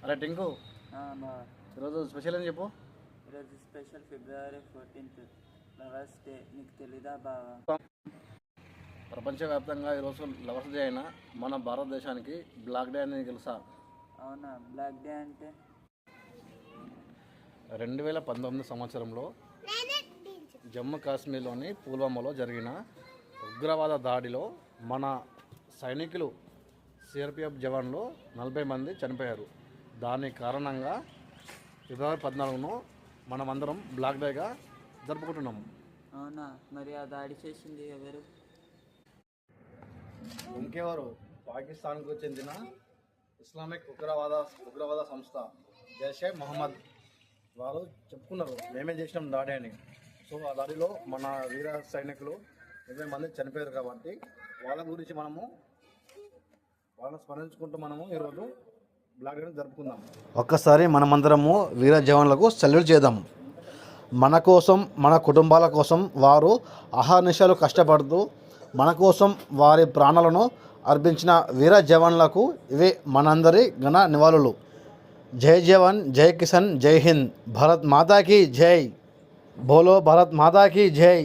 అరే టింకు, మా ఈరోజు స్పెషల్ అని చెప్పు. ఈరోజు స్పెషల్ ఫిబ్రవరి 14th లవర్స్ డే. నీకు తెలీదా బావా? ప్రపంచవ్యాప్తంగా ఈరోజు లవర్స్ డే అయినా మన భారతదేశానికి బ్లాక్ డే అని తెలుసా? అవునా, బ్లాక్ డే అంటే? 2019 సంవత్సరంలో జమ్మూ కాశ్మీర్లోని పుల్వామాలో జరిగిన ఉగ్రవాద దాడిలో మన సైనికులు సిఆర్పిఎఫ్ జవాన్లు 40 మంది చనిపోయారు. దాని కారణంగా ఫిబ్రవరి 14ను మనమందరం బ్లాక్ డేగా జరుపుకుంటున్నాము. అవునా, మరి ఆ దాడి చేసింది ఎవరు? ఇంకెవరు, పాకిస్తాన్కు చెందిన ఇస్లామిక్ ఉగ్రవాద సంస్థ జైషే మొహమ్మద్. వాళ్ళు చెప్పుకున్నారు మేమే చేసినాం దాడి అని. సో ఆ దాడిలో మన వీర సైనికులు 20 మంది చనిపోయారు కాబట్టి వాళ్ళ గురించి వాళ్ళని స్మరించుకుంటూ ఈరోజు బ్లాక్ డే జరుపుకుందాం. ఒక్కసారి మనమందరము వీర జవాన్లకు సెల్యూట్ చేద్దాం. మన కోసం, మన కుటుంబాల కోసం వారు అహర్నిశలు కష్టపడుతూ మన కోసం వారి ప్రాణాలను అర్పించిన వీర జవాన్లకు ఇవే మనందరి ఘన నివాళులు. జై జవాన్, జై కిసాన్, జై హింద్. భారత్ మాతాకి జై. బోలో భారత్ మాతాకి జై.